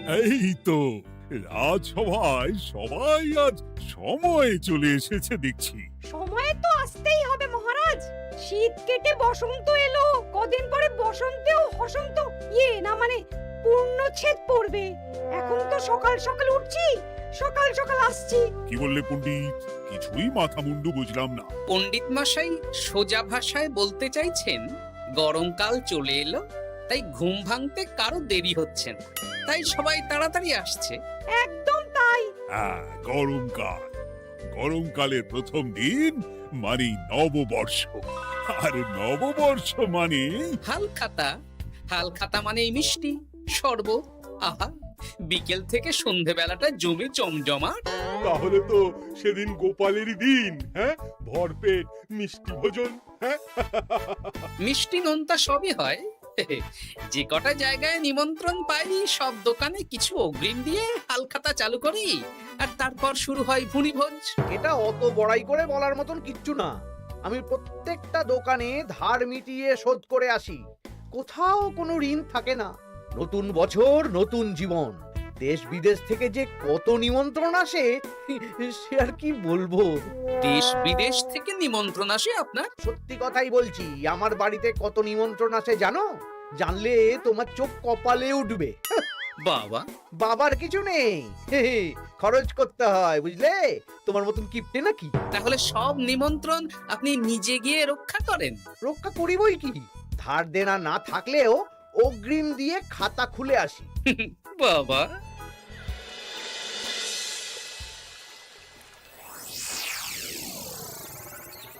এই তো রাজসভায় সবাই আজ সময়ে চলে এসেছে দেখছি। সময়ে তো আসতেই হবে মহারাজ। শীত কেটে বসন্ত এলো, কদিন পরে বসন্তেও হসন্ত না মানে পূর্ণচ্ছেদ পড়বে। এখন তো সকাল সকাল উঠছি, সকাল সকাল আসছি। কি বললে পণ্ডিত? কিছুই মাথা মুন্ডু বুঝলাম না। পণ্ডিত মশাই সোজা ভাষায় বলতে চাইছেন গরমকাল চলে এলো, তাই ঘুম ভাঙতে কারো দেরি হচ্ছে না, তাই সবাই তাড়াতাড়ি আসছে। একদম তাই। হ্যাঁ, গরমকাল। গরমকালের প্রথম দিন মানে নববর্ষ, আর নববর্ষ মানে হালখাতা, হালখাতা মানে মিষ্টি শরবত। আহা, বিকেল থেকে সন্ধেবেলাটা জমে জমজমাট। তাহলে তো সেদিন গোপালেরই দিন, হ্যাঁ? ভরপেট মিষ্টি ভোজন, হ্যাঁ? মিষ্টি নোনতা সবই হয়। যে কটা জায়গায় নিমন্ত্রণ পাই সব দোকানে কিছু অগ্রিম দিয়ে হালখাতা চালু করি, আর তারপর শুরু হয় ভুনিভোজ। এটা অত বড়াই করে বলার মতন কিচ্ছু না। আমি প্রত্যেকটা দোকানে ধার মিটিয়ে শোধ করে আসি, কোথাও কোনো ঋণ থাকে না। নতুন বছর নতুন জীবন, দেশ বিদেশ থেকে যে কত নিমন্ত্রণ আসে সে আর কি বলবো। দেশ বিদেশ থেকে নিমন্ত্রণ আসে আপনার? সত্যি কথাই বলছি, আমার বাড়িতে কত নিমন্ত্রণ আসে জানো? জানলে তোমার চোখ কপালে উঠবে। বাবা, বাবার কিছু নেই, খরচ করতে হয় বুঝলে, তোমার মতন কিপটে নাকি। তাহলে সব নিমন্ত্রণ আপনি নিজে গিয়ে রক্ষা করেন? রক্ষা করিবই কি, ধার দেনা না থাকলেও অগ্রিম দিয়ে খাতা খুলে আসি। বাবা,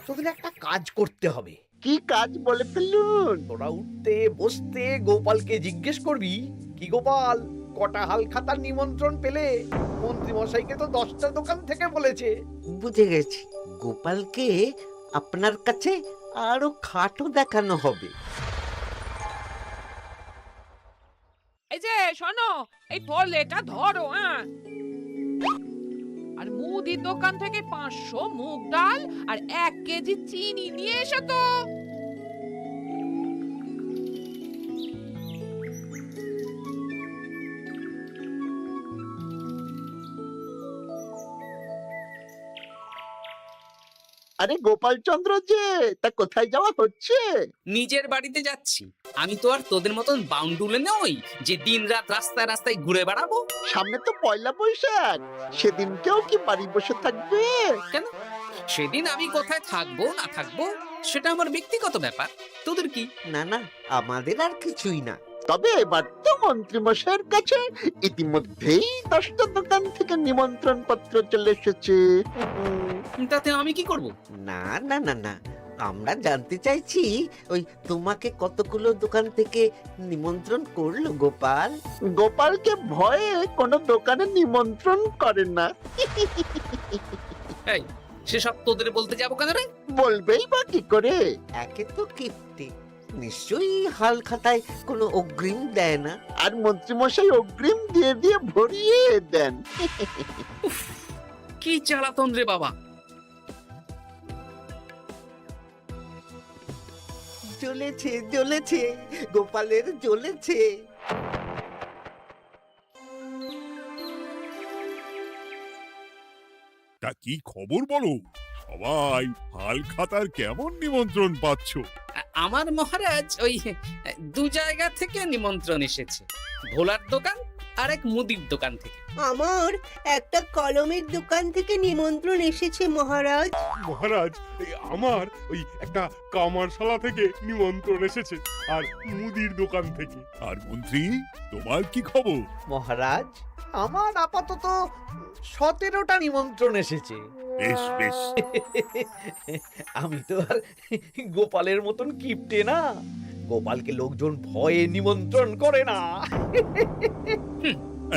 তোদের একটা কাজ করতে হবে। কি কাজ বলে ফেলুন? তোরা উঠতে বসতে গোপালকে জিজ্ঞেস করবি, কি গোপাল, কটা হাল খাতার নিমন্ত্রণ পেলে? মন্ত্রী মশাইকে তো 10টা দোকান থেকে বলেছে। বুঝে গেছি, গোপালকে আপনার কাছে আরো খাটো দেখানো হবে। এই যে শোনো, এই থলেটা ধরো, হ্যাঁ? আর মুদির দোকান থেকে 500 মুগ ডাল আর 1 কেজি চিনি নিয়ে এসো তো। আরে গোপাল চন্দ্র যে, তা কোথায় যাওয়া হচ্ছে? নিজের বাড়িতে যাচ্ছি। আমি তো আর তোদের মতন বাউন্ডুলে নই যে দিন রাত রাস্তায় রাস্তায় ঘুরে বেড়াবো। সামনে তো পয়লা বৈশাখ, সেদিন কেউ কি বাড়ি বসে থাকবে? কেন? সেদিন আমি কোথায় থাকবো না থাকবো সেটা আমার ব্যক্তিগত ব্যাপার, তোদের কি? না না, আমাদের আর কিছুই না। তবে এবার তো মন্ত্রী মশাইয়ের কাছে ইতিমধ্যেই 10টা দোকান থেকে নিমন্ত্রণ পত্র চলে এসেছে। তাতে আমি কি করব? না না না না, আমরা জানতে চাইছি ওই তোমাকে কতগুলো দোকান থেকে নিমন্ত্রণ করলো গোপাল? গোপালকে ভয়ে কোনো দোকানে নিমন্ত্রণ করে না। এই, সেসব তোদের বলতে যাবো কেন রে? বলবেই বা কি করে? একে তো কিপ্টে, নিশ্চয়ই হাল খাতায় কোনো অগ্রিম দেয় না, আর মন্ত্রী মশাই অগ্রিম দিয়ে দিয়ে ভরিয়ে দেন। কি জ্বালাতন রে বাবা। জ্বলেছে জ্বলেছে, গোপালের জ্বলেছে। তা কি খবর বলো? সবাই হালখাতার কেমন নিমন্ত্রণ পাচ্ছ? আমার মহারাজ ওই 2 জায়গা থেকে নিমন্ত্রণ এসেছে, ভোলার দোকান আর এক মুদির দোকান থেকে। আমার একটা কলমের দোকান থেকে নিমন্ত্রণ এসেছে মহারাজ। মহারাজ, আমার ওই একটা কামারশালা থেকে নিমন্ত্রণ এসেছে, আর মুদির দোকান থেকে। আর মন্ত্রী, তোমার কি খবর? মহারাজ, আমার আপাতত 17টা নিমন্ত্রণ এসেছে। বেশ বেশ। আমি তো আর গোপালের মতন কিপটে না, গোপালকে লোকজন ভয়ে নিমন্ত্রণ করে না।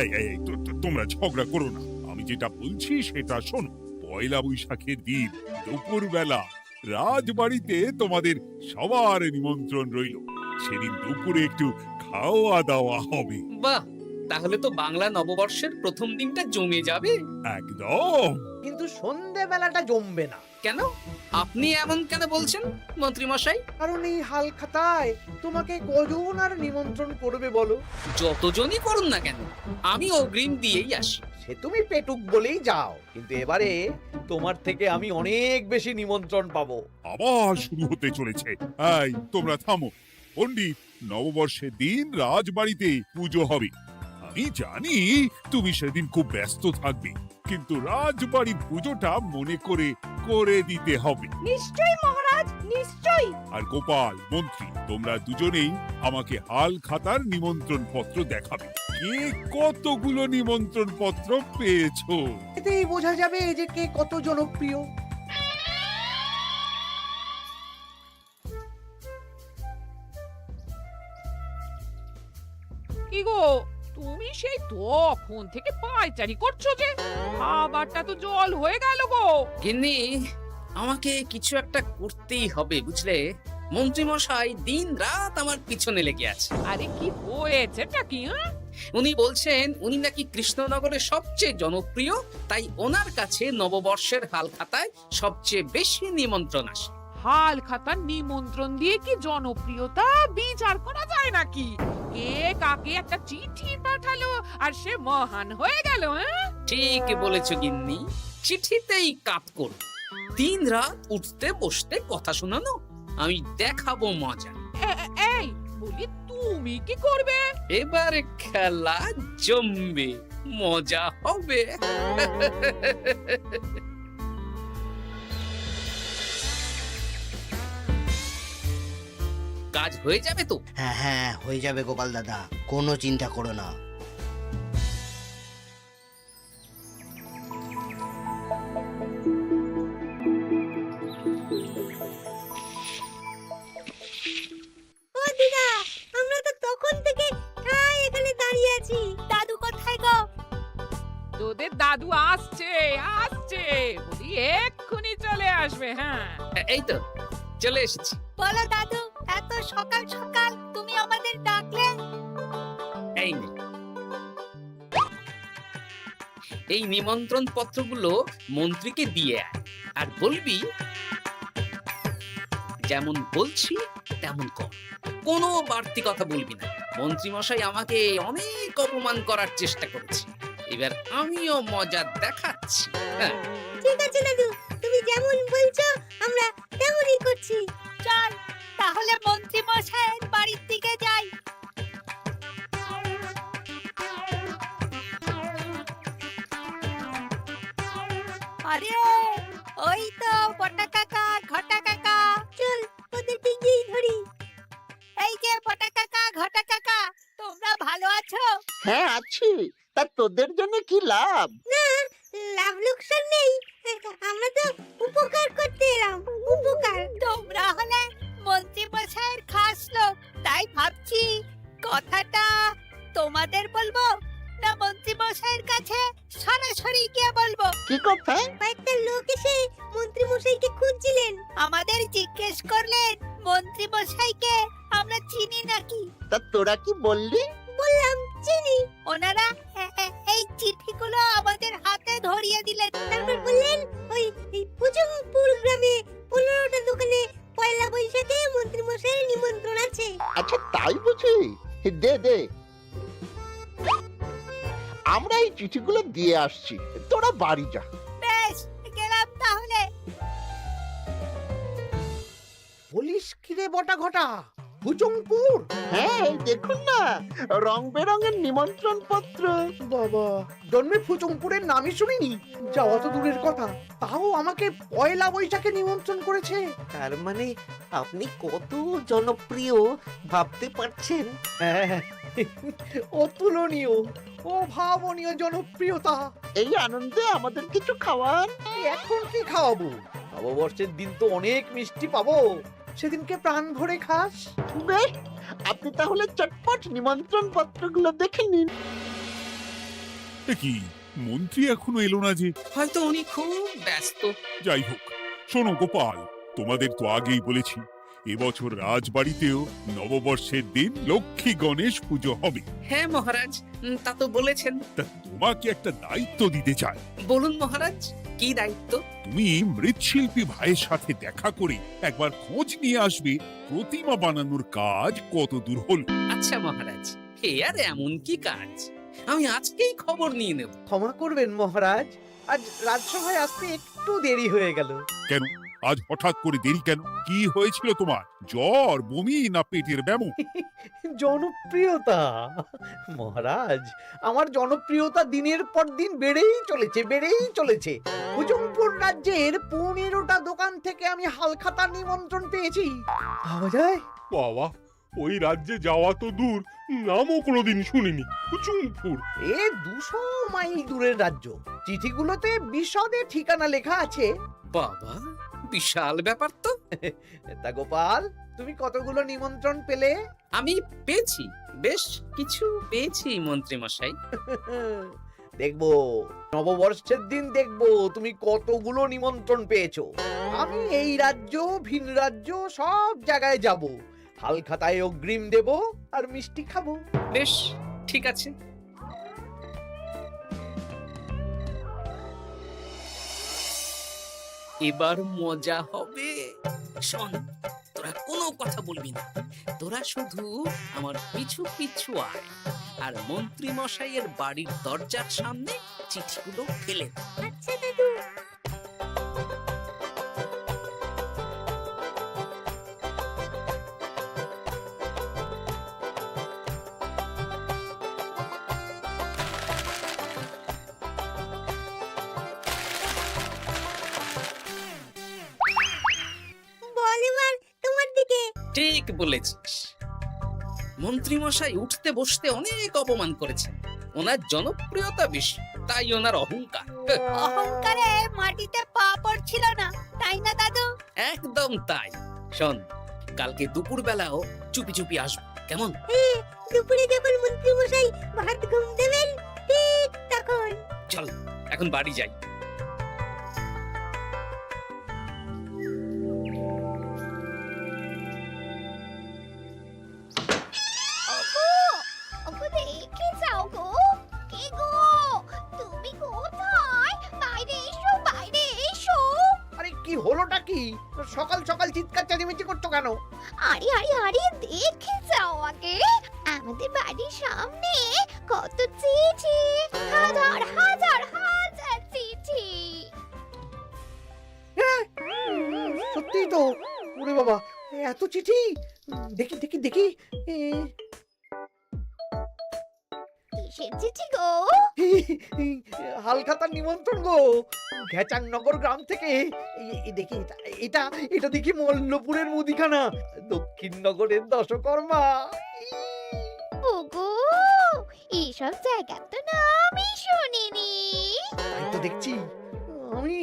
এই এই এই, তোমরা ঝগড়া করো না। আমি যেটা বলছি সেটা শোনো। পয়লা বৈশাখের দিন দুপুরবেলা রাজবাড়িতে তোমাদের সবার নিমন্ত্রণ রইল। সেদিন দুপুরে একটু খাওয়া দাওয়া হবে। বাহ, তাহলে তো বাংলা নববর্ষের প্রথম দিনটা জমে যাবে। একদম। কিন্তু সন্ধেবেলাটা জমবে না। কেন? আপনি এমন কেন বলছেন মন্ত্রী মশাই? কারণ এই হাল খাতায় তোমাকে কজন আর নিমন্ত্রণ করবে বলো? যতজনই করুন না কেন, আমি অগ্রিম দিয়েই আসি। সে তুমি পেটুক বলেই যাও, কিন্তু এবারে তোমার থেকে আমি অনেক বেশি নিমন্ত্রণ পাবো। আবার শুরু হতে চলেছে। এই তোমরা থামো। পণ্ডিত, নববর্ষের দিন রাজবাড়িতে পুজো হবে। আমি জানি তুমি সেদিন খুব ব্যস্ত থাকবে, কিন্তু রাজবাড়ির পুজোটা মনে করে করে দিতে হবে। নিশ্চয়ই মহারাজ, নিশ্চয়ই। আর গোপাল, মন্ত্রী, তোমরা দুজনেই আমাকে হাল খাতার নিমন্ত্রণ পত্র দেখাবে। কে কতগুলো নিমন্ত্রণ পত্র পেয়েছো? এতেই বোঝা যাবে যে কে কত জনপ্রিয়। কি গো, তুমি সেই তখন থেকে পায়চারি করছো যে? খাবারটা তো জল হয়ে গেল গো। গিন্নি, আমাকে কিছু একটা করতেই হবে বুঝলে। মন্ত্রী মশাই দিন রাত আমার পিছনে লেগে আছে। আরে কি হয়েছেটা কি? হ্যাঁ, উনি বলছেন উনি নাকি কৃষ্ণনগরের সবচেয়ে জনপ্রিয়, তাই ওনার কাছে নববর্ষের হাল খাতায় সবচেয়ে বেশি নিমন্ত্রণ আসে। হাল খাতার নিমন্ত্রণ দিয়ে কি জনপ্রিয়তা বিচার করা যায় নাকি? কে কাকে একটা চিঠি পাঠালো আর সে মহান হয়ে গেল? হ্যাঁ, ঠিক বলেছ গিন্নি, চিঠিতেই কাপ করো। দিন রাত উঠতে বসতে কথা শোনানো, আমি দেখাবো মজা। এই বলি, তুমি কি করবে? এবার খেলা জমবে, মজা হবে। কাজ হয়ে যাবে তো? হ্যাঁ হ্যাঁ, হয়ে যাবে গোপাল দাদা, কোনো চিন্তা করো না। ও দিদা, আমরা তো তখন থেকে ঠায় এখানে দাঁড়িয়ে আছি। দাদু কোথায় গো? তোদের দাদু আসছে আসছে, বলি এক্ষুনি চলে আসবে। হ্যাঁ, এই তো চলে এসেছি। বলো দাদু, এত সকাল সকাল তুমি আমাদের ডাকলে? এই নে, এই নিমন্ত্রণ পত্রগুলো মন্ত্রীকে দিয়ে আয়, আর বলবি যেমন বলছি তেমন কর, কোনো বাড়তি কথা বলবি না। মন্ত্রী মশাই আমাকে অনেক অপমান করার চেষ্টা করেছে, এবার আমিও মজা দেখাচ্ছি। হ্যাঁ, ঠিক আছে দাদু, তুমি যেমন বলছো আমরা তেমনই করছি। চল তাহলে মন্ত্রী মশাইয়ের বাড়ির দিকে যাই। আরে ওই তো বটা কাকা, ঘটা কাকা, চল ওদের দিকেই ধরি। এই যে বটা কাকা, ঘটা কাকা, তোমরা ভালো আছো? হ্যাঁ আছি। তা তোদের জন্য কি লাভ? না, লাভ লোকসান নেই, আমরা তো উপকার করতে এলাম। উপকার? তোমরা হলে মন্ত্রী মশাইয়ের খাস লোক, তাই ভাবছি কথাটা তোমাদের বলবো না মন্ত্রী মশাইয়ের কাছে সরাসরি গিয়ে বলবো। কি কথা? কয়েকটা লোক এসে মন্ত্রী মশাইকে খুঁজছিলেন, আমাদের জিজ্ঞেস করলেন মন্ত্রী মশাইকে আমরা চিনি নাকি। তা তোরা কি বললি? বললাম চিনি। ওনারা এই চিঠিগুলো আমাদের হাতে ধরিয়ে দিলেন, তারপর বললেন ওই পুজংপুর গ্রামে 15টা দোকানে পয়লা বৈশাখে মন্ত্রী মশাইয়ের নিমন্ত্রণ আছে। আচ্ছা তাই বুঝি? দে দে, আমরা এই চিঠিগুলো দিয়ে আসছি, তোরা বাড়ি যা। বেশ, গেলাম তাহলে। বলিস কিরে বটা ঘটা, ভুজংপুর? হ্যাঁ এই দেখুন না, রং বেরঙের নিমন্ত্রণ পত্র। বাবা, জন্মে ফুচুংপুরের নামই শুনিনি, যাওয়া তো দূরের কথা, তাও আমাকে পয়লা বৈশাখে নিমন্ত্রণ করেছে। তার মানে আপনি কত জনপ্রিয় ভাবতে পারছেন? হ্যাঁ, অতুলনীয়, অভাবনীয় জনপ্রিয়তা। এই আনন্দে আমাদের কিছু খাওয়ান। এখন কি খাওয়াবো? নববর্ষের দিন তো অনেক মিষ্টি পাবো, সেদিনকে প্রাণ ভরে খাস। বেশ, আপনি তাহলে চটপট নিমন্ত্রণ পত্রগুলো দেখে নিন। এ কি, মন্ত্রী এখনো এলো না যে? হয়তো উনি খুব ব্যস্ত। যাই হোক, শোনো গোপাল, তোমাদের তো আগেই বলেছি এবছর রাজবাড়িতেও নববর্ষের দিন লক্ষ্মী গণেশ পুজো হবে। হ্যাঁ মহারাজ, তা তো বলেছেন। তা তোমাকে একটা দায়িত্ব দিতে চাই। বলুন মহারাজ, কি দায়িত্ব? তুমি মৃৎশিল্পী ভাইয়ের সাথে দেখা করে একবার খোঁজ নিয়ে আসবে প্রতিমা বানানোর কাজ কত দূর হলো। আচ্ছা মহারাজ, হে আর এমন কি কাজ, আমি আজকেই খবর নিয়ে নেব। ক্ষমা করবেন মহারাজ, আজ রাজসভায় আসতে একটু দেরি হয়ে গেল। কেন আজ হঠাৎ করে দেরি কেন? কি হয়েছিল তোমার? জ্বর, বমি না পেটের ব্যামো? জনপ্রিয়তা মহারাজ, আমার জনপ্রিয়তা দিনের পর দিন বেড়েই চলেছে। হুজুমপুর রাজ্যের 15টা দোকান থেকে আমি হালখাতার নিমন্ত্রণ পেয়েছি। ভাবা যায়? বাবা, ওই রাজ্যে যাওয়া তো দূর, নামও কোনোদিন শুনিনি। হুজুমপুর। এ 200 মাইল দূরের রাজ্য। চিঠিগুলোতে বিশদে ঠিকানা লেখা আছে। বাবা, বিশাল ব্যাপার তো। তা গোপাল, তুমি কতগুলো নিমন্ত্রণ পেলে? আমি পেয়েছি, বেশ কিছু পেয়েছি মন্ত্রী মশাই। দেখবো নববর্ষের দিন দেখবো তুমি কতগুলো নিমন্ত্রণ পেয়েছো। আমি এই রাজ্য ভিন রাজ্য সব জায়গায় যাব, হালখাতায় অগ্রিম দেব আর মিষ্টি খাবো। বেশ, ঠিক আছে। এবার মজা হবে। শোন, তোরা কোনো কথা বলবি না, তোরা শুধু আমার পিছু পিছু আয় আর মন্ত্রী মশাইয়ের বাড়ির দরজার সামনে চিঠিগুলো ফেলে দে। আচ্ছা দাদু। বল এবার তোমার দিকে। ঠিক বলেছিস, মন্ত্রী মশাই উঠতে বসতে অনেক অপমান করেছেন। ওনার জনপ্রিয়তা বেশি, তাই ওনার অহংকার। অহংকারে মাটিতে পা পড়ছিল না, তাই না দাদু? একদম তাই। শোন, কালকে দুপুর বেলাও চুপি চুপি আসবো, কেমন? দুপুরে যখন মন্ত্রী মশাই ভাত ঘুম দেবেন ঠিক তখন। চল এখন বাড়ি যাই। ওগো দেখে যাও গো। কে গো? তুমি কোথায়? বাইরে এসো, বাইরে এসো। আরে কি হলোটা কি? সকাল সকাল চিৎকার চেঁচামেচি করছো কেন? আরে আরে আরে দেখে যাও আগে। আমাদের বাড়ির সামনে কত চিঠি, হাজার হাজার হাজার চিঠি। সত্যি তো, ওরে বাবা, এত চিঠি! দেখি দেখি দেখি। কিসের চিঠি গো? হালখাতার নিমন্ত্রণ গো, ঘেচাংনগর গ্রাম থেকে। দেখি এটা এটা দেখি মল্লপুরের মুদিখানা, দক্ষিণনগরের দশকর্মা। ওগো, এইসব জায়গা তো নামই শুনিনি। তাই তো দেখছি। আমি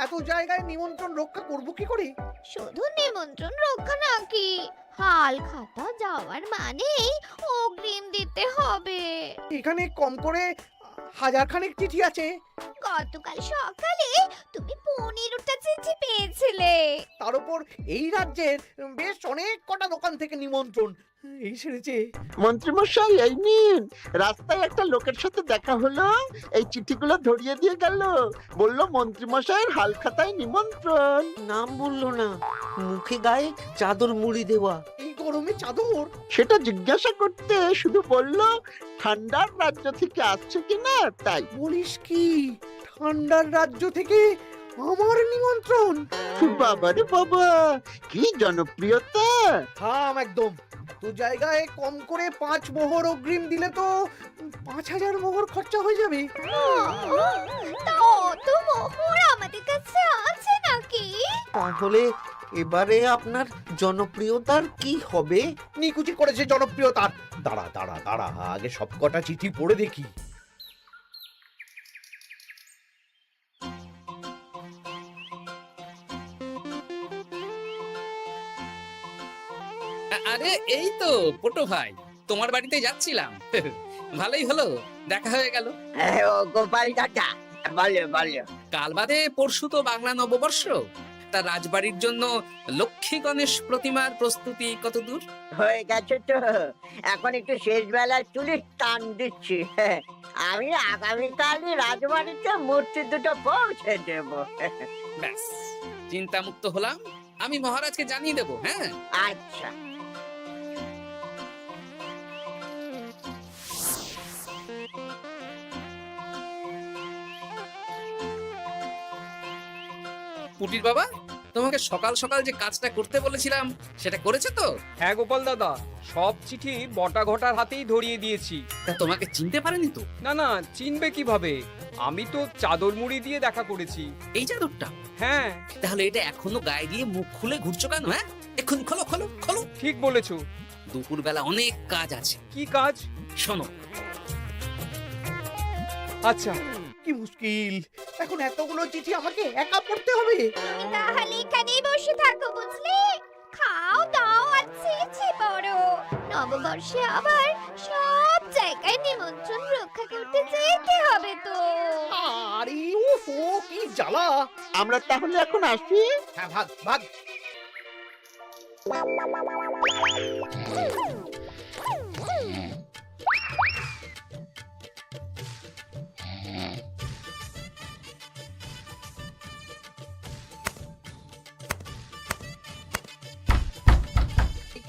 এত জায়গায় নিমন্ত্রণ রক্ষা করব কি করে? শুধু নিমন্ত্রণ রক্ষা নাকি, হালখাতা যাওয়ার মানেই অগ্রিম দিতে হবে। এখানে কম করে 1000 খানেক চিঠি আছে। গতকাল সকালে তুমি 15টা চিঠি পেয়েছিলে। তার উপর এই রাজ্যের বেশ অনেক কটা দোকান থেকে নিমন্ত্রণ এই সেরেছে। মন্ত্রীমশাই, এই নিন। রাস্তায় একটা লোকের সাথে দেখা হলো, এই চিঠিগুলো ধরিয়ে দিয়ে গেল। বললো মন্ত্রীমশাইয়ের হালখাতায় নিমন্ত্রণ। নাম বললো না, মুখে গায়ে চাদর মুড়ি দেওয়া। এই গরমে চাদর? সেটা জিজ্ঞাসা করতে শুধু বললো ঠান্ডার রাজ্য থেকে আসছে কিনা তাই। বলিস কি, ঠান্ডার রাজ্য থেকে আমার নিমন্ত্রণ? বাবারে বাবা, কি জনপ্রিয়তা! থাম একদম। তো জায়গায় কম করে 5 মোহর অগ্রিম দিলে তো 5000 মোহর খরচা হয়ে যাবে। তা অত মোহর আমাদের কাছে আছে নাকি? তাহলে এবারে আপনার জনপ্রিয়তার কি হবে? নিকুচি করেছে জনপ্রিয়তার। দাঁড়া দাঁড়া দাঁড়া, আগে সবকটা চিঠি পড়ে দেখি। আরে এই তো পটু ভাই, তোমার বাড়িতে যাচ্ছিলাম। ভালোই হলো, দেখা হয়ে গেল। গোপাল দাদা, বলো বলো। কাল বাদে পরশু তো বাংলা নববর্ষ, তা রাজবাড়ির জন্য লক্ষ্মী গণেশ প্রতিমার প্রস্তুতি কত দূর? হয়ে গেছে তো, এখন একটু শেষ বেলায় তুলে টান দিচ্ছি। আমি আগামীকালই রাজবাড়িতে মূর্তি দুটো পৌঁছে দেব। ব্যাস, চিন্তামুক্ত হলাম। আমি মহারাজকে জানিয়ে দেবো। হ্যাঁ, আচ্ছা। পুটির বাবা, তোমাকে সকাল সকাল যে কাজটা করতে বলেছিলাম সেটা করেছে তো? হ্যাঁ গোপাল দাদা, সব চিঠি বটা ঘটার হাতেই ধরিয়ে দিয়েছি। তা তোমাকে চিনতে পারেনি তো? না না, চিনবে কিভাবে? আমি তো চাদর মুড়ি দিয়ে দেখা করেছি। এই চাদরটা? হ্যাঁ, তাহলে এটা এখনো গায়ে দিয়ে মুখ খুলে ঘুরছো কেন? হ্যাঁ, এক্ষুনি খোলো খোলো খোলো। ঠিক বলেছো। দুপুরবেলা অনেক কাজ আছে। কি কাজ? শোনো। আচ্ছা। কি মুশকিল, এখন এতগুলো চিঠি আমাকে একা পড়তে হবে। তাহলে এখানেই বসে থাকো, বুঝলে? খাও দাও আর ছিছি পড়ো। নববর্ষে আবার সব জায়গায় নিমন্ত্রণ রক্ষা করতে যেতে হবে তো। আরে ওফো, কি জ্বালা। আমরা তাহলে এখন আসি। হ্যাঁ, ভাগ ভাগ।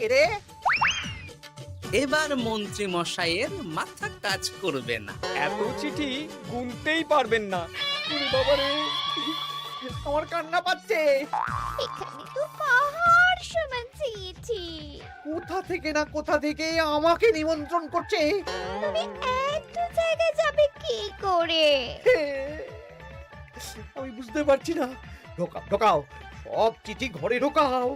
কে রে? এবার মন্ত্রী মশাইয়ের মাথা কাজ করবে না। এত চিঠি গুনতেই পারবেন না। ওরে বাবারে, আমার কান্না পাচ্ছে। এখানে তো পাহাড় সমান চিঠি। কোথা থেকে না কোথা থেকে আমাকে নিমন্ত্রণ করছে। তুমি এত জায়গায় যাবে কি করে? আমি বুঝতে পারছি না। ঢোকাও ঢোকাও, সব চিঠি ঘরে ঢোকাও।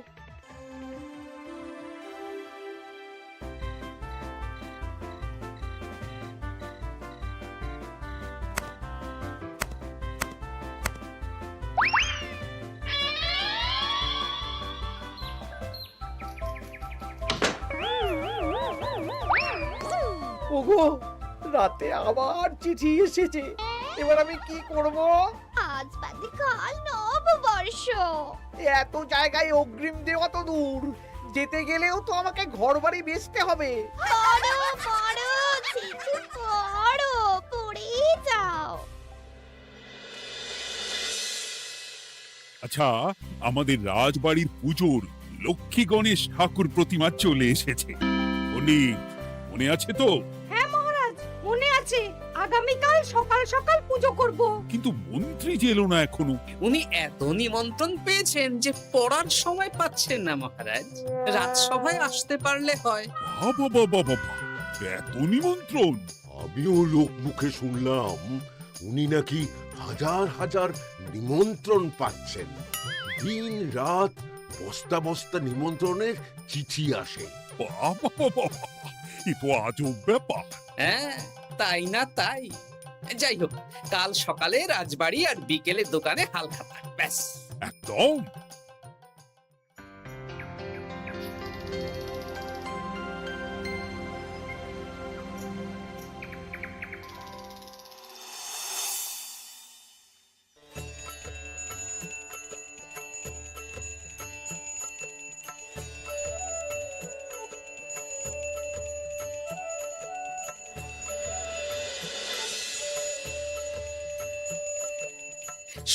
ওগো, রাতে আবার চিঠি এসেছে। এবার আমি কি করব? আজ বাদে কাল নববর্ষ। এত জায়গায় অগ্রিম দেওয়া তো দূর, যেতে গেলেও তো আমাকে ঘর বাড়ি বেচতে হবে। পড়ো পড়ো চিঠি পড়ো, পড়েই যাও। আচ্ছা, আমাদের রাজবাড়ির পুজোর লক্ষ্মী গণেশ ঠাকুর প্রতিমা চলে এসেছে। পণ্ডিত, মনে আছে তো? হ্যাঁ মহারাজ, মনে আছে। আগামীকাল সকাল সকাল পুজো করব। কিন্তু মন্ত্রী যে এলো না এখনো। উনি এত নিমন্ত্রণ পেয়েছেন যে পড়ার সময় পাচ্ছেন না মহারাজ। রাজসভায় আসতে পারলে হয়। বাবা বাবা বাবা, এত নিমন্ত্রণ! আমিও লোক মুখে শুনলাম উনি নাকি হাজার হাজার নিমন্ত্রণ পাচ্ছেন। দিন রাত বস্তা বস্তা নিমন্ত্রণের চিঠি আসে। বাবা বাবা, এ তো আজব ব্যাপার। হ্যাঁ, তাই না তাই। যাই হোক, কাল সকালে রাজবাড়ি আর বিকেলে দোকানে হালখাতা। ব্যাস। একদম।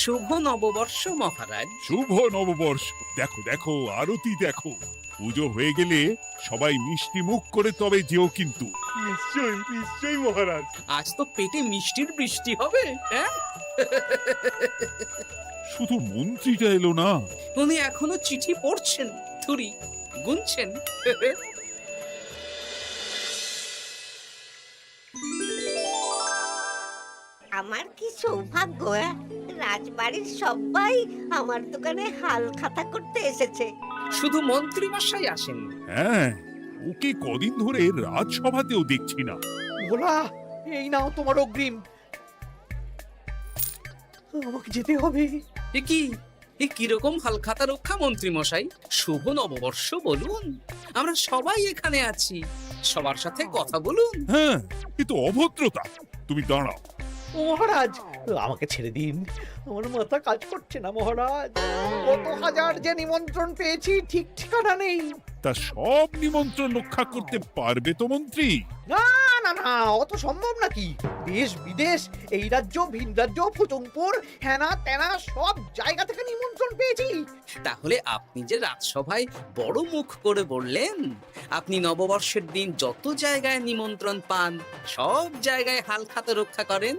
শুভ নববর্ষ মহারাজ। শুভ নববর্ষ। দেখো দেখো, আরতি দেখো। পুজো হয়ে গেলে সবাই মিষ্টি মুখ করে তবে যেও কিন্তু। নিশ্চয়ই নিশ্চয়ই মহারাজ। আজ তো পেটে মিষ্টির বৃষ্টি হবে। হ্যাঁ, শুধু মন্ত্রীটা এলো না। উনি এখনো চিঠি পড়ছেন, থুরি গুনছেন। আমার কি সৌভাগ্য! রাজবাড়ির সবাই আমার দোকানে হাল খাতা করতে এসেছে। শুধু মন্ত্রী মশাই আসেন। হ্যাঁ, ওকে কদিন ধরে রাজসভাতেও দেখছি না। ভোলা, এই নাও তোমার অগ্রিম। আমাকে যেতে হবে। এ কিরকম হালখাতা রক্ষা মন্ত্রী মশাই? শুভ নববর্ষ বলুন, আমরা সবাই এখানে আছি। সবার সাথে কথা বলুন। হ্যাঁ, এ তো অভদ্রতা। তুমি দাঁড়াও। মহারাজ, আমাকে ছেড়ে দিন, আমার মাথা কাজ করছে না মহারাজ। কত হাজার যে নিমন্ত্রণ পেয়েছি ঠিক ঠিকানা নেই। তা সব নিমন্ত্রণ রক্ষা করতে পারবে তো মন্ত্রী? না না না, অত সম্ভব নাকি? দেশ বিদেশ, এই রাজ্য ভিন রাজ্য, ফুটুংপুর, হেনা তেনা সব জায়গা থেকে নিমন্ত্রণ পেয়েছি। তাহলে আপনি যে রাজসভায় বড় মুখ করে বললেন আপনি নববর্ষের দিন যত জায়গায় নিমন্ত্রণ পান সব জায়গায় হালখাতা রক্ষা করেন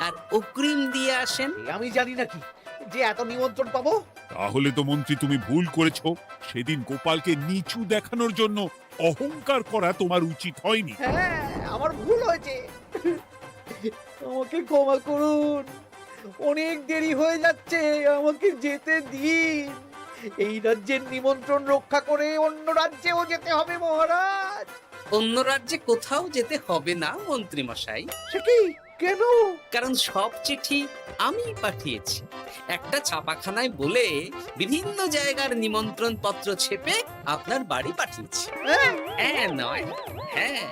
আর অগ্রিম দিয়ে আসেন। এ আমি জানি নাকি যে এত নিমন্ত্রণ পাবো? তাহলে তো মন্ত্রী তুমি ভুল করেছো। সেদিন গোপালকে নিচু দেখানোর জন্য অহংকার করা তোমার উচিত হয়নি। হ্যাঁ, আমার ভুল হয়েছে, আমাকে ক্ষমা করুন। অনেক দেরি হয়ে যাচ্ছে, আমাকে যেতে দিন। এই রাজ্যের নিমন্ত্রণ রক্ষা করে অন্য রাজ্যেও যেতে হবে মহারাজ। অন্য রাজ্যে কোথাও যেতে হবে না মন্ত্রী মশাই, সে কি? কেন? কারণ সব চিঠি আমি পাঠিয়েছি। একটা ছাপাখানায় বলে বিভিন্ন জায়গার নিমন্ত্রণ পত্র ছেপে আপনার বাড়ি পাঠিয়েছি। হ্যাঁ? হ্যাঁ নয় হ্যাঁ,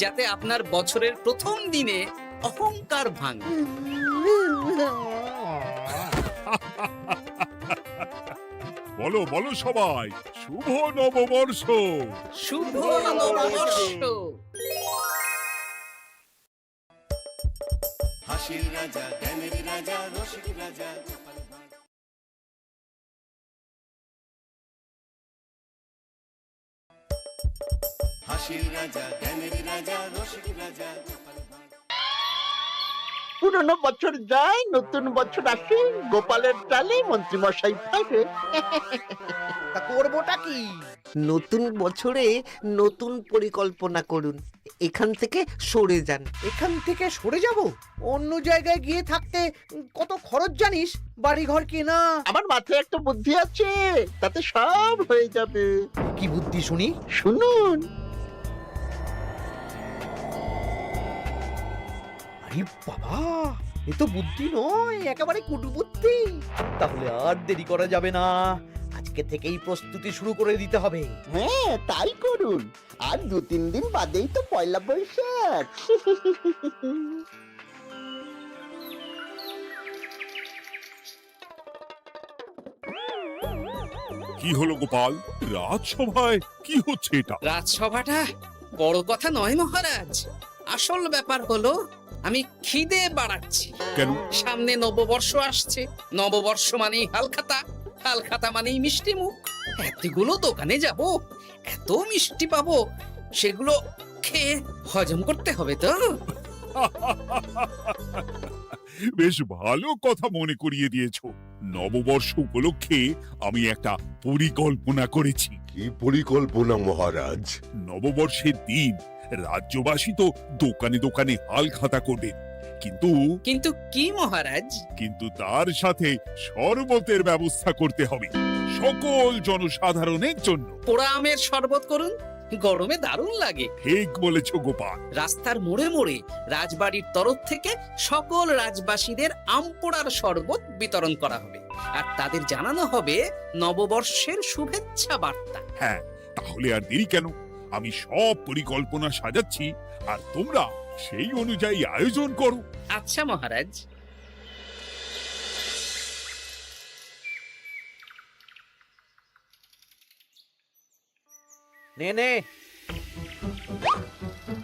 যাতে আপনার বছরের প্রথম দিনে অহংকার ভাঙে। বলো বলো সবাই, শুভ নববর্ষ। শুভ নববর্ষ। হাসির রাজা, জ্ঞানের রাজা, রসিক রাজা। হাসির রাজা, জ্ঞানের রাজা, রসিক রাজা। পুরনো বছর যায়, নতুন বছর আসে, গোপালের টালে মন্ত্রী মশাই থাকে। তা করবোটা কি? নতুন বছরে নতুন পরিকল্পনা করুন, এখান থেকে সরে যান। এখান থেকে সরে যাব? অন্য জায়গায় গিয়ে থাকতে কত খরচ জানিস? বাড়িঘর কেনা। আমার মাথায় একটা বুদ্ধি আছে, তাতে সব হয়ে যাবে। কি বুদ্ধি শুনি? শুনুন। আরে বাবা, এ তো বুদ্ধি নয়, একেবারে কুটবুদ্ধি। তাহলে আর দেরি করা যাবে না, আজকে থেকেই প্রস্তুতি শুরু করে দিতে হবে। হ্যাঁ, তাই করুন। আর 2-3 দিন বাদেই তো পয়লা বৈশাখ। কি হলো গোপাল, রাজসভায় কি হচ্ছে এটা? রাজসভাটা বড় কথা নয় মহারাজ, আসল ব্যাপার হলো আমি খিদে বাড়াচ্ছি। কেন? সামনে নববর্ষ আসছে, নববর্ষ মানেই হালখাতা, হালখাতা মানেই মিষ্টি মুখ। এতগুলো দোকানে যাব, এত মিষ্টি পাবো, সেগুলো খেয়ে হজম করতে হবে তো। বেশ ভালো কথা মনে করিয়ে দিয়েছো। নববর্ষ উপলক্ষে আমি একটা পরিকল্পনা করেছি। কি পরিকল্পনা মহারাজ? নববর্ষের দিন রাজ্যবাসী তো দোকানে দোকানে হালখাতা করবে, কিন্তু কিন্তু কি মহারাজ? কিন্তু তার সাথে শরবতের ব্যবস্থা করতে হবে সকল জনসাধারণের জন্য। পোড়া আমের শরবত করুন, গরমে দারুণ লাগে। ঠিক বলেছ গোপাল। রাস্তার মোড়ে মোড়ে রাজবাড়ির তরফ থেকে সকল রাজবাসীদের আম পোড়ার শরবত বিতরণ করা হবে, আর তাদের জানানো হবে নববর্ষের শুভেচ্ছা বার্তা। হ্যাঁ, তাহলে আর দেরি কেন? আমি সব পরিকল্পনা সাজাচ্ছি, আর তোমরা সেই অনুযায়ী আয়োজন করো। আচ্ছা মহারাজ। নে নে,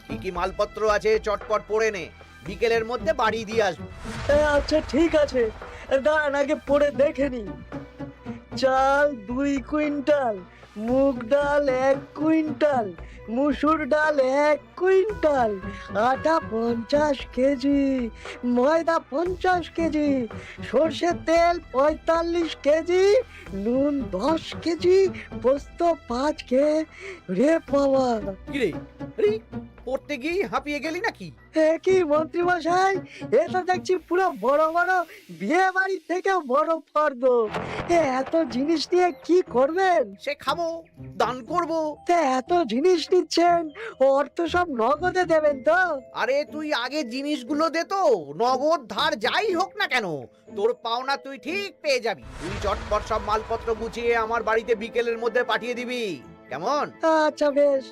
কি কি মালপত্র আছে চটপট পড়ে নে, বিকেলের মধ্যে বাড়ি দিয়ে আসবো। আচ্ছা ঠিক আছে, দাঁড়ান আগে পড়ে দেখে নি। চাল 2 কুইন্টাল, মুগ ডাল 1 কুইন্টাল, মুসুর ডাল 1 কুইন্টাল, আটা 50 কেজি, ময়দা 50 কেজি, সর্ষের তেল 45 কেজি, নুন 10 কেজি, পোস্ত 5 রে বাবা। কি রে, আরে পড়তে গিয়ে হাঁপিয়ে গেলি নাকি? কি মন্ত্রী মশাই, এটা দেখছি পুরো বড় বড় বিয়ে বাড়ি থেকে বড় ফর্দ। এত জিনিস নিয়ে কি করবেন? সে খাবো, দান করবো। এত জিনিস নিচ্ছেন, অর্থ সব নগদে দেবেন তো? আরে তুই আগে জিনিসগুলো দে তো, নগদ ধার যাই হোক না কেন তোর পাওনা তুই ঠিক পেয়ে যাবি। তুই চটপট সব মালপত্র গুছিয়ে আমার বাড়িতে বিকেলের মধ্যে পাঠিয়ে দিবি, কেমন? আচ্ছা বেশ।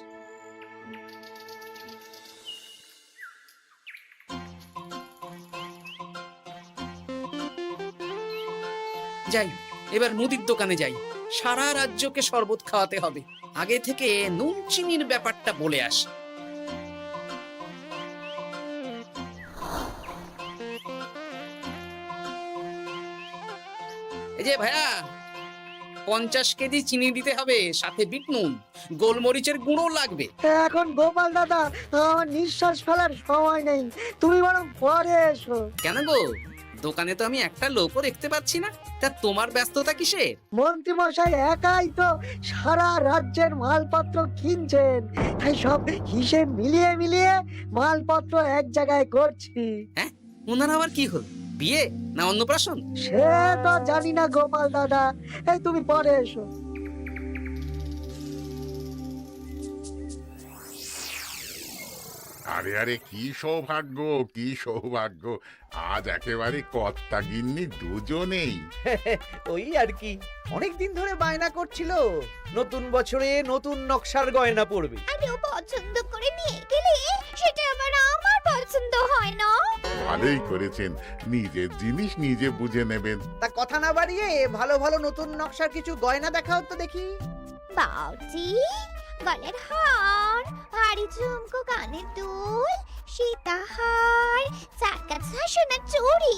যাই, এবার মুদির দোকানে যাই। সারা রাজ্যকে শরবত খাওয়াতে হবে। আগে থেকে নুন চিনির ব্যাপারটা বলে আসি। এই যে ভাইয়া, 50 কেজি চিনি দিতে হবে, সাথে বিট নুন, গোলমরিচের গুঁড়ো লাগবে। এখন গোপাল দাদা আমার নিঃশ্বাস ফেলার সময় নেই, তুমি বরং পরে এসো। কেন গো, দোকানে তো আমি একটা লোকও দেখতে পাচ্ছি না, তা তোমার ব্যস্ততা কিসে? মন্ত্রী মশাই একাই তো সারা রাজ্যের মালপত্র কিনছেন, তাই সব হিসেব মিলিয়ে মিলিয়ে মালপত্র এক জায়গায় করছি। হ্যাঁ, ওনার আবার কি হল, বিয়ে না অন্নপ্রাশন? সে তো জানি না গোপাল দাদা, এই তুমি পরে এসো। আরে আরে, কি সৌভাগ্য, কি সৌভাগ্য! আজ একেবারে কর্তা গিন্নি দুজনেই। ওই আর কি, অনেক দিন ধরে বায়না করছিল নতুন বছরে নতুন নকশার গয়না পরবে। আরে ও পছন্দ করে নিয়ে গেলে সেটা আবার আমার পছন্দ হয় না। ভালোই করেছেন, নিজের জিনিস নিজে বুঝে নেবেন। তা কথা না বাড়িয়ে ভালো ভালো নতুন নকশার কিছু গয়না দেখাও তো দেখি। বাউজি, গলার হার, ভারী ঝুমকো, কানের দুল, সীতাহার, চারকাছা সোনার চুড়ি,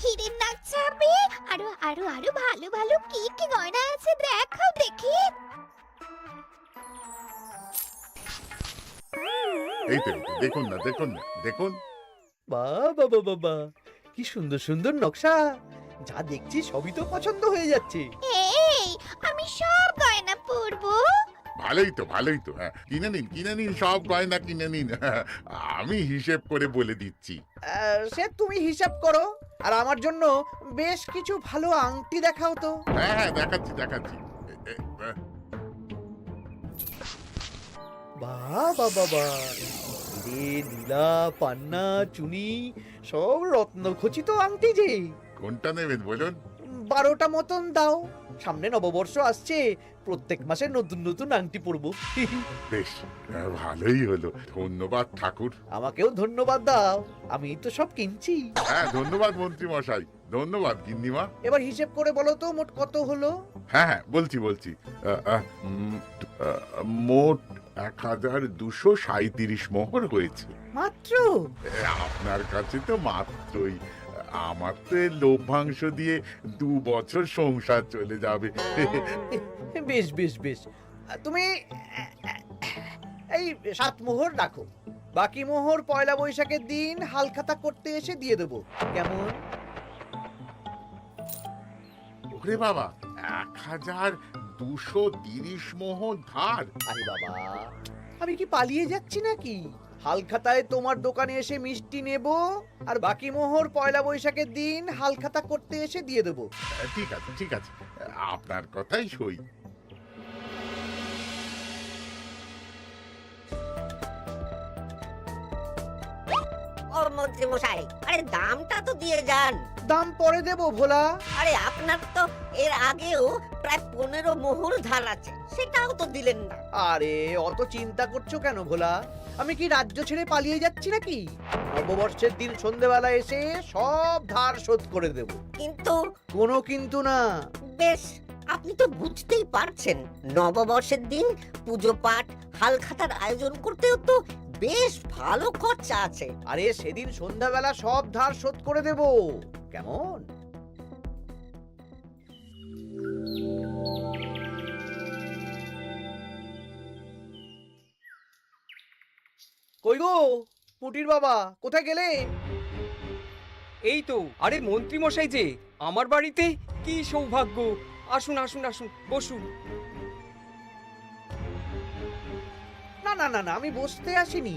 হীরের নাক ছাপে, আরো আরো আরো ভালো ভালো কি কি গয়না আছে দেখাও দেখি। এই তো, দেখুন না, দেখুন না, দেখুন। বাবা বাবা, কি সুন্দর সুন্দর নকশা! যা দেখছি সবই তো পছন্দ হয়ে যাচ্ছে। এই, আমি সব গয়না পরবো। ভালোই তো, ভালোই তো। হ্যাঁ, কিনে নিন, কিনে নিন, সব গয়না কিনে নিন। আমি হিসেব করে বলে দিচ্ছি। সে তুমি হিসাব করো, আর আমার জন্য বেশ কিছু ভালো আংটি দেখাও তো। হ্যাঁ হ্যাঁ, দেখাচ্ছি দেখাচ্ছি। বাবা বাবা, হিরে, নীলা, পান্না, চুনি, সব রত্ন খচিত আংটি যে। কোনটা নেবেন বলুন? 12টা মতন দাও, সামনে নববর্ষ আসছে, প্রত্যেক মাসে নতুন নতুন আংটি পরবো। বেশ, ভালোই হলো। ধন্যবাদ ঠাকুর। আমাকেও ধন্যবাদ দাও, আমি তো সব কিনছি। হ্যাঁ, ধন্যবাদ মন্ত্রী মশাই, ধন্যবাদ গিন্নিমা। এবার হিসেব করে বলো তো মোট কত হলো। হ্যাঁ হ্যাঁ, বলছি বলছি। মোট 1237 মোহর হয়েছে। মাত্র? আপনার কাছে তো মাত্রই। আমার তো এর লভ্যাংশ দিয়ে 2 বছর সংসার চলে যাবে। বেশ বেশ বেশ, তুমি এই 7 মোহর রাখো, বাকি মোহর পয়লা বৈশাখের দিন হালখাতা করতে এসে দিয়ে দেবো, কেমন? ওরে বাবা, 1230 মোহর ধার! আরে বাবা, আমি কি পালিয়ে যাচ্ছি নাকি? হালখাতায় তোমার দোকানে এসে মিষ্টি নেব, আর বাকি মোহর পয়লা বৈশাখের দিন হালখাতা করতে এসে দিয়ে দেবো। ঠিক আছে, ঠিক আছে, আপনার কথাই সই। ও মন্ত্রী মশাই, আরে দামটা তো দিয়ে যান। দাম পরে দেবো ভোলা। আরে আপনার তো এর আগেও প্রায় 15 মোহর ধার আছে, সেটাও তো দিলেন না। আরে অত চিন্তা করছো কেন ভোলা? আমি কি রাজ্য ছেড়ে পালিয়ে যাচ্ছি নাকি? নববর্ষের দিন সন্ধেবেলা এসে সব ধার শোধ করে দেব। কিন্তু কোনো কিন্তু না। বেশ, আপনি তো বুঝতেই পারছেন, নববর্ষের দিন পুজো পাঠ, হালখাতার আয়োজন করতেও তো বেশ ভালো খরচা আছে। আরে সেদিন সন্ধ্যাবেলা সব ধার শোধ করে দেব, কেমন? কই গো পুটির বাবা, কোথায় গেলে? এই তো, আরে মন্ত্রী মশাই যে আমার বাড়িতে, কি সৌভাগ্য! আসুন আসুন আসুন, বসুন। না না না না, আমি বসতে আসিনি,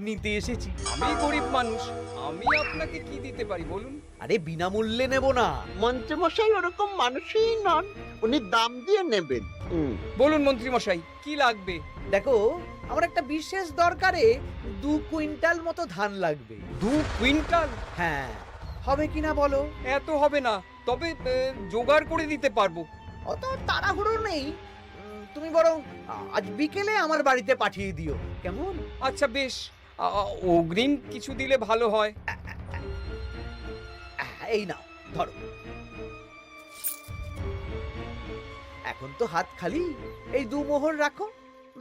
নিতে এসেছি। আমি গরিব মানুষ, আমি আপনাকে কি দিতে পারি বলুন? আরে বিনামূল্যে নেব না। মন্ত্রী মশাই ওরকম মানুষই নন, উনি দাম দিয়ে নেবেন। বলুন মন্ত্রী মশাই, কি লাগবে? দেখো, আমার একটা বিশেষ দরকারে 2 কুইন্টাল মতো ধান লাগবে। 2 কুইন্টাল? হ্যাঁ, হবে কিনা বলো? এত হবে না, তবে জোগাড় করে দিতে পারবো। অত তাড়াহুড়ো নেই, তুমি বরং আজ বিকেলে আমার বাড়িতে পাঠিয়ে দিও, কেমন? আচ্ছা বেশ, অগ্রিম কিছু দিলে ভালো হয়। এই নাও, ধরো। এখন তো হাত খালি, এই 2 মোহর রাখো,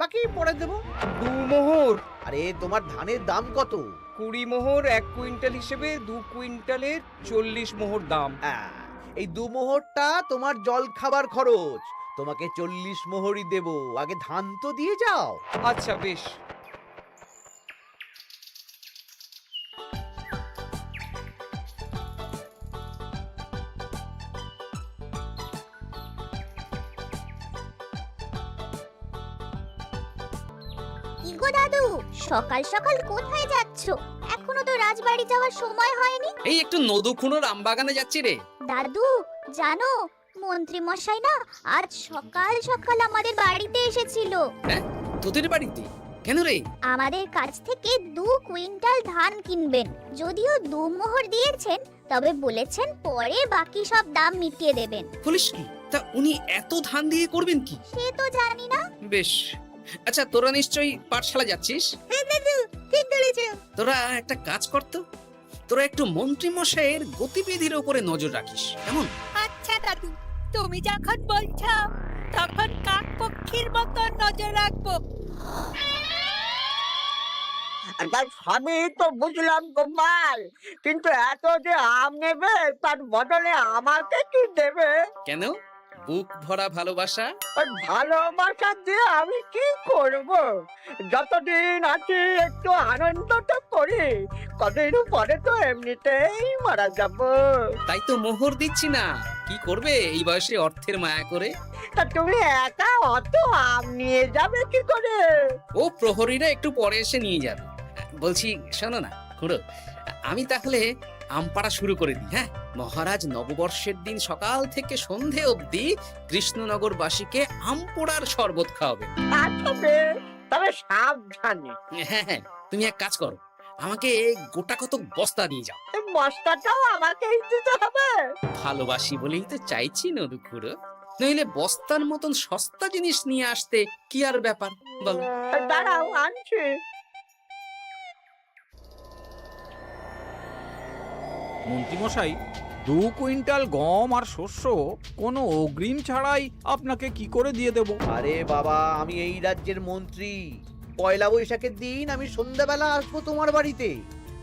বাকি পরে দেবো। 2 মোহর? আরে তোমার ধানের দাম কত? 20 মোহর 1 কুইন্টাল হিসেবে 2 কুইন্টালের 40 মোহর দাম। এই 2 মোহরটা তোমার জল খাবার খরচ, তোমাকে 40 মোহরই দেব। আগে ধান তো দিয়ে যাও। আচ্ছা বেশ। কি গো দাদু, সকাল সকাল কোথায় যাচ্ছ? এখনো তো রাজবাড়ি যাওয়ার সময় হয়নি। এই একটু নদুখুনোর আমবাগানে যাচ্ছি রে। দাদু জানো, মন্ত্রী মশাই না আজ সকাল সকাল আমাদের বাড়িতে এসেছিল। হ্যাঁ, তোদের বাড়িতে? কেন রে? আমাদের কাছ থেকে 2 কুইন্টাল ধান কিনবেন। যদিও 2 মোহর দিয়েছেন, তবে বলেছেন পরে বাকি সব দাম মিটিয়ে দেবেন। বলিস কি? তা উনি এত ধান দিয়ে করবেন কি? সে তো জানি না। বেশ। আচ্ছা, তোরা নিশ্চয়ই পাঠশালা যাচ্ছিস? হ্যাঁ দাদু, ঠিক বলেছো। তোরা একটা কাজ করতো, তোরা একটু মন্ত্রী মশাইয়ের গতিবিধির উপরে নজর রাখিস, কেমন? আচ্ছা দাদু, তুমি যখন বলছো তখন কাক পক্ষীর মতো নজর রাখবো। সবই তো বুঝলাম গোপাল, কিন্তু এত যে আম নেবে তার বদলে আমাকে কি দেবে? কেন? বুক ভরা ভালোবাসা। ওই ভালোবাসা দিয়ে আমি কি করব? যতদিন আছি একটু আনন্দ তো করি, কদিন পরে তো এমনিতেই মারা যাব। তাই তো মোহর দিচ্ছি না। কি করবে এই বয়সে অর্থের মায়া করে? তা তুমি একা অত আম নিয়ে যাবে কি করে? ও প্রহরীরা একটু পরে এসে নিয়ে যাবে। বলছি শোনো না খুড়ো, আমি তাহলে আম পাড়া শুরু করে দিই। হ্যাঁ, মহারাজ নববর্ষের দিন সকাল থেকে সন্ধে অবধি কৃষ্ণনগরবাসীকে আম পোড়ার শরবত খাওয়াবে। তবে সাবধানে। হ্যাঁ হ্যাঁ, তুমি এক কাজ করো, আমাকে গোটা কত বস্তা দিয়ে যাও। বস্তাটাও আমাকেই দিতে হবে? ভালোবাসি বলেই তো চাইছি নদু খুড়ো, নইলে বস্তার মতন সস্তা জিনিস নিয়ে আসতে কি আর ব্যাপার বলো? দাঁড়াও, আনছি। মন্ত্রীমশাই, 2 কুইন্টাল গম আর শস্য কোনো অগ্রিম ছাড়াই আপনাকে কি করে দিয়ে দেব? আরে বাবা, আমি এই রাজ্যের মন্ত্রী। পয়লা বৈশাখের দিন আমি সন্ধ্যাবেলা আসবো তোমার বাড়িতে।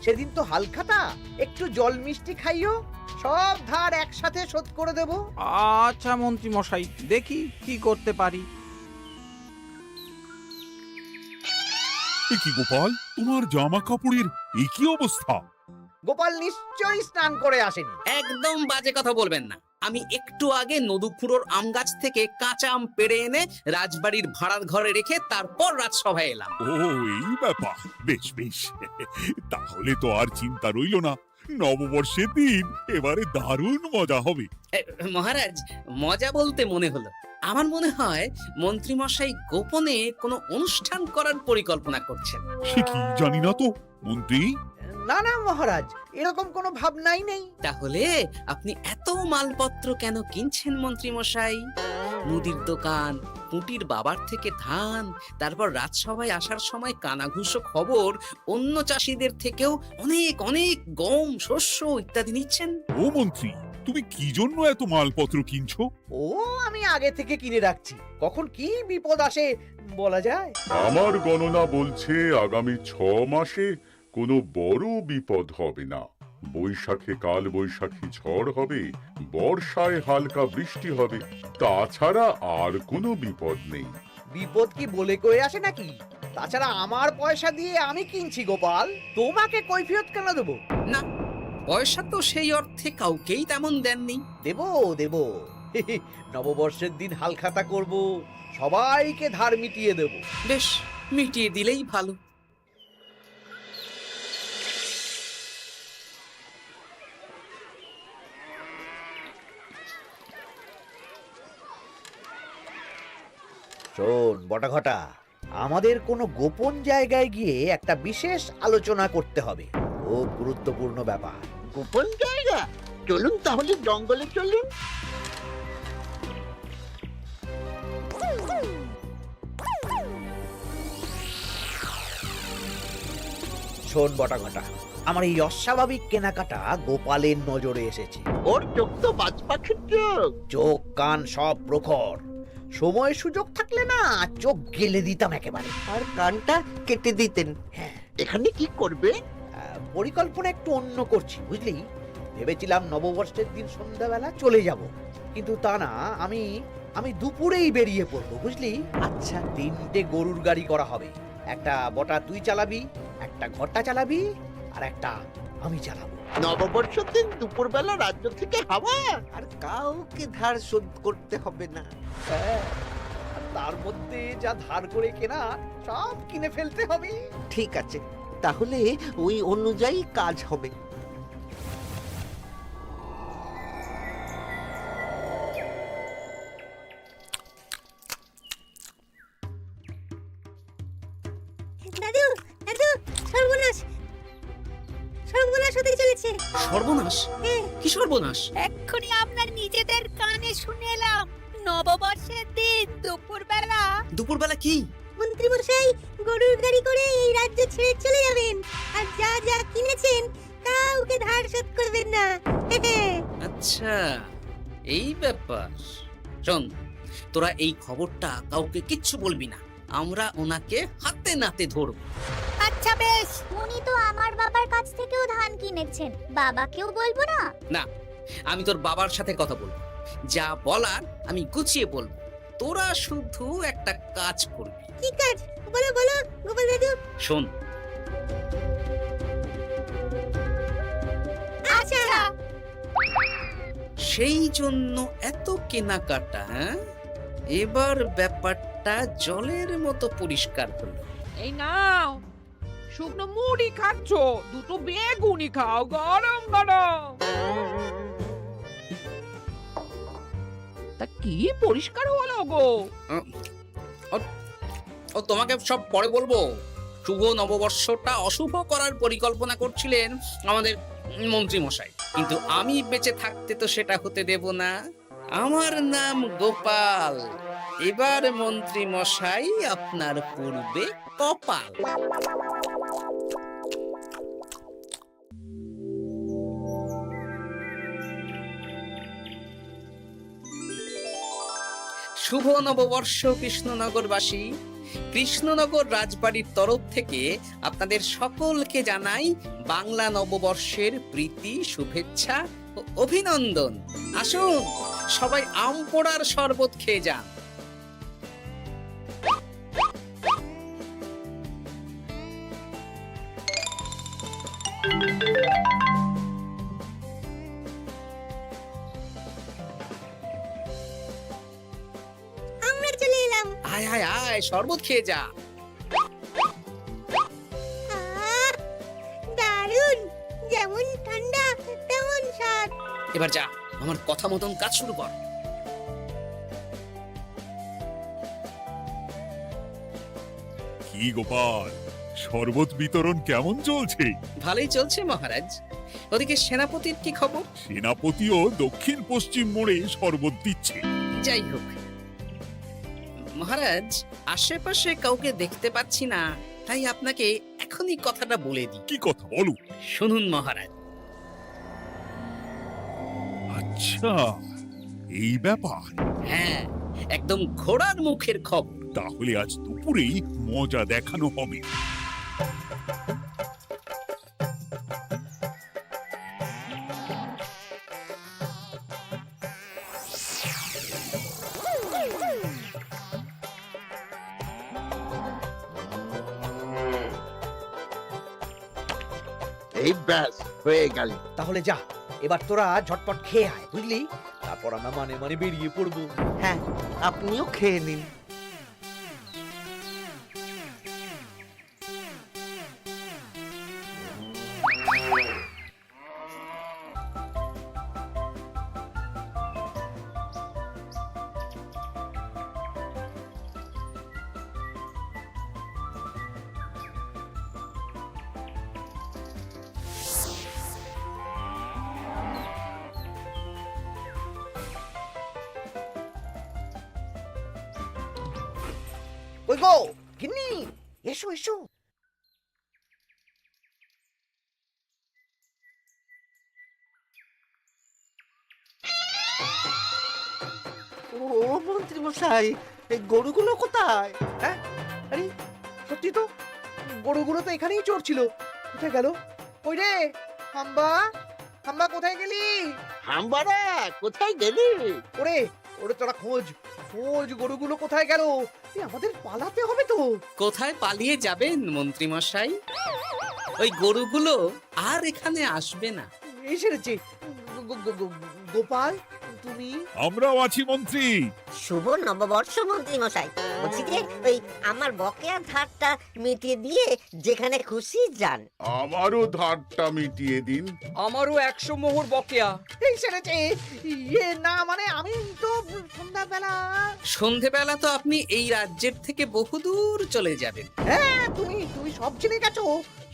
সেদিন তো হালখাতা, একটু জল মিষ্টি খাইও, সব ধার একসাথে শোধ করে দেব। আচ্ছা মন্ত্রীমশাই, দেখি কি করতে পারি। এ কি গোপাল, তোমার জামা কাপড়ের এই কি অবস্থা? গোপাল নিশ্চয়ই স্নান করে আসেনি। একদম বাজে কথা বলবেন না। আমি একটু আগে নদুখুড়োর আম গাছ থেকে কাঁচা আম পেড়ে এনে রাজবাড়ির ভাড়ার ঘরে রেখে তারপর রাজসভায় এলাম। ও, এই ব্যাপার। বেশ বেশ, তাহলে তো আর চিন্তা রইল না। নববর্ষের দিন এবারে দারুণ মজা হবে। মহারাজ, মজা বলতে মনে হলো, আমার মনে হয় মন্ত্রীমশাই গোপনে কোনো অনুষ্ঠান করার পরিকল্পনা করছেন। সে কি জানি না তো মন্ত্রী। না না মহারাজ, এরকম কোনো ভাবনাই নেই। তাহলে আপনি এত মালপত্র কেন কিনছেন মন্ত্রীমশাই? মুদির দোকান, পুঁটির বাবার থেকে ধান, তারপর রাজসভায় আসার সময় কানাঘুষো খবর অন্য চাষিদের থেকেও অনেক অনেক গম, শস্য ইত্যাদি নিচ্ছেন। ও মন্ত্রী, তুমি কি জন্য এত মালপত্র কিনছো? ও, আমি আগে থেকে কিনে রাখছি, কখন কি বিপদ আসে বলা যায়। আমার গণনা বলছে আগামী 6 মাসে কোনো বড় বিপদ হবে না। বৈশাখে কাল বৈশাখী ঝড় হবে, বর্ষায় হালকা বৃষ্টি হবে, তাছাড়া আর কোনো বিপদ নেই। বিপদ কি বলে কয়ে আসে নাকি? তাছাড়া আমার পয়সা দিয়ে আমি কিনছি গোপাল, তোমাকে কৈফিয়ত কেন দেবো? না, পয়সা তো সেই অর্থে কাউকেই তেমন দেননি। দেবো দেবো, নববর্ষের দিন হালখাতা করব, সবাইকে ধার মিটিয়ে দেব। বেশ, মিটিয়ে দিলেই ভালো। শোন বটাঘটা, আমাদের কোনো গোপন জায়গায় গিয়ে একটা বিশেষ আলোচনা করতে হবে, খুব গুরুত্বপূর্ণ ব্যাপার। গোপন জায়গা? চলুন তাহলে জঙ্গলে চলুন। শোন বটাঘটা, আমার এই অস্বাভাবিক কেনাকাটা গোপালের নজরে এসেছে। ওর চোখ তো বাজ পাখির চোখ। চোখ কান সব প্রখর। সময় সুযোগ থাকলে না চোখ গেলে দিতাম একেবারে। আর কানটা কেটে দিতেন। হ্যাঁ, এখানে কি করবে? পরিকল্পনা একটু অন্য করছি বুঝলি। ভেবেছিলাম নববর্ষের দিন সন্ধ্যাবেলা চলে যাব, কিন্তু তা না, আমি দুপুরেই বেরিয়ে পড়বো বুঝলি। আচ্ছা, 3টে গরুর গাড়ি করা হবে। একটা বটা তুই চালাবি, একটা ঘটা চালাবি, আর একটা আমি চালাবো। নববর্ষের দিন দুপুরবেলা রাজ্য থেকে হাওয়া, আর কাউকে ধার শোধ করতে হবে না। হ্যাঁ, আর তার মধ্যে যা ধার করে কেনা সব কিনে ফেলতে হবে। ঠিক আছে, তাহলে ওই অনুযায়ী কাজ হবে। দাদু দাদু, সর্বনাশ সর্বনাশ হতে চলেছে। সর্বনাশ? কি সর্বনাশ? এক্ষুনি আপনার নিজেদের কানে শুনে এলাম, নববর্ষের দিন দুপুরবেলা দুপুরবেলা কি? মন্ত্রী মশাই গরুর গাড়ি করে এই রাজ্য ছেড়ে চলে যাবেন, আর যা যা কিনেছেন কাউকে ধার শোধ করবেন না। আচ্ছা, এই ব্যাপার। শোন, তোরা এই খবরটা কাউকে কিচ্ছু বলবি না, আমরা ওনাকে হাতে নাতে ধরবো। আচ্ছা বেশ। উনি তো আমার বাবার কাছ থেকেও ধান কিনেছেন, বাবাকেও বলবো না? না, আমি তোর বাবার সাথে কথা বলবো, যা বলার আমি গুছিয়ে বলবো। তোরা শুধু একটা কাজ করবি। কি কাজ? বলো বলো গোপাল দাদু। শোন, আচ্ছা। সেই জন্য এত কেনাকাটা, হ্যাঁ? এবার ব্যাপারটা জলের মতো পরিষ্কার হলো। এই নাও, শুকনো মুড়ি খাচ্ছ, দুটো বেগুনি খাও গরম গরম। তা কি পরিষ্কার হলো গো? ও তোমাকে সব পরে বলবো। শুভ নববর্ষটা অশুভ করার পরিকল্পনা করছিলেন আমাদের মন্ত্রী মশাই, কিন্তু আমি বেঁচে থাকতে তো সেটা হতে দেব না। আমার নাম গোপাল। এবার মন্ত্রী মশাই আপনার পূর্বে কপাল। শুভ নববর্ষ কৃষ্ণনগরবাসী। কৃষ্ণনগর রাজবাড়ির তরফ থেকে আপনাদের সকলকে জানাই বাংলা নববর্ষের প্রীতি, শুভেচ্ছা ও অভিনন্দন। আসুন সবাই আম পোড়ার শরবত খেয়ে যান। আমরা চলে এলাম। আয় আয় আয়, শরবত খেয়ে যা। দারুণ, যেমন ঠান্ডা তেমন স্বাদ। এবার যা, আমার কথা মতন কাজ শুরু কর। কি গোপাল, শরবত বিতরণ কেমন চলছে? ভালোই চলছে মহারাজ। ওদিকে সেনাপতির কি খবর? সেনাপতিও দক্ষিণ পশ্চিম মোড়ে শরবত দিচ্ছে। যাই হোক মহারাজ, আশেপাশে কাউকে দেখতে পাচ্ছি না, তাই আপনাকে এখনই কথাটা বলে দিই। কি কথা বলো? শুনুন মহারাজ। আচ্ছা, এই ব্যাপার। হ্যাঁ, একদম ঘোড়ার মুখের খবর। তাহলে আজ দুপুরেই মজা দেখানো হবে। এই ব্যাস হয়ে গেল। তাহলে যা, এবার তোরা ঝটপট খেয়ে আয় বুঝলি, তারপর আমরা মানে মানে বেরিয়ে পড়বো। হ্যাঁ, আপনিও খেয়ে নিন। ওই গো গিন্নি, এসো এসো। ও মন্ত্রী মশাই, এই গরুগুলো কোথায়? হ্যাঁ, আরে সত্যি তো, গরুগুলো তো এখানেই চড়ছিল। কোথায় গেল? ওই রে হাম্বা, হাম্বা কোথায় গেলি? হাম্বারা কোথায় গেলি? ওরে ওরে তোরা খোঁজ খোঁজ, গরুগুলো কোথায় গেল? আমাদের পালাতে হবে তো। কোথায় পালিয়ে যাবেন মন্ত্রী মশাই? ওই গরুগুলো আর এখানে আসবে না। এসেছে গোপাল, তুমি? আমরাও আছি মন্ত্রী। শুভ নববর্ষ মন্ত্রী মশাই। বলছি যে ওই আমার বকেয়া ধারটা মিটিয়ে দিয়ে যেখানে খুশি যান। আমারও ধারটা মিটিয়ে দিন। আমারও 100 মোহর বকেয়া। এই সেরেছে, ইয়ে না মানে আমি তো সন্ধ্যাবেলা। সন্ধেবেলা তো আপনি এই রাজ্যের থেকে বহুদূর চলে যাবেন। হ্যাঁ, তুমি তুমি সব জেনে গেছো।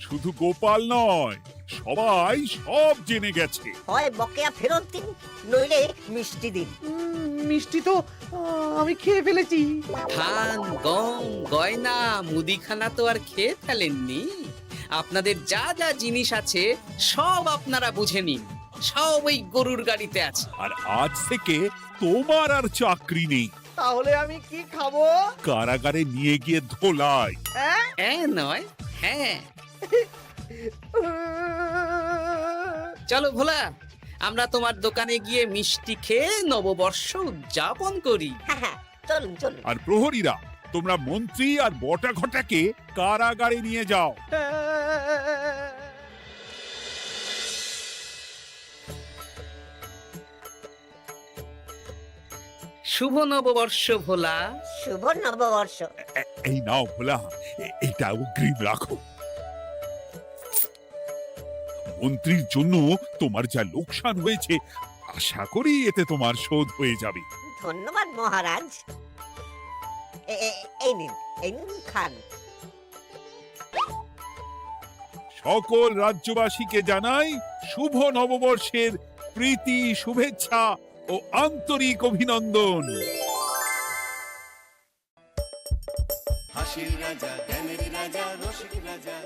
শুধু গোপাল নয়, সবাই সব জেনে গেছে। হয় বকেয়া ফেরত দিন, নইলে মিষ্টি দিন। মিষ্টি তো আমি খেয়ে ফেলেছি। ধান, গম, গয়না, মুদিখানা তো আর খেয়ে ফেলেননি। আপনাদের যা যা জিনিস আছে সব আপনারা বুঝে নিন। সব ওই গরুর গাড়িতে আছে। আর আজ থেকে তোমার আর চাকরি নেই। তাহলে আমি কি খাবো? কারাগারে নিয়ে গিয়ে ধোলাই। হ্যাঁ নয়, হ্যাঁ। চলো ভোলা, আমরা তোমার দোকানে গিয়ে মিষ্টি খেয়ে নববর্ষ উদযাপন করি। চলুন চলুন। আর প্রহরীরা, তোমরা মন্ত্রী আর বটা ঘটাকে কারাগারে নিয়ে যাও। শুভ নববর্ষ ভোলা। শুভ নববর্ষ। এই নাও ভোলা, এটা অগ্রিম রাখো। মন্ত্রীর জন্য তোমার যা লোকসান হয়েছে, আশা করি এতে তোমার শোধ হয়ে যাবে। ধন্যবাদ মহারাজ। এই নিন, এই নিন খান। সকল রাজ্যবাসীকে জানাই শুভ নববর্ষের প্রীতি, শুভেচ্ছা ও আন্তরিক অভিনন্দন। হাসির রাজা, জ্ঞানের রাজা, রসিক রাজা।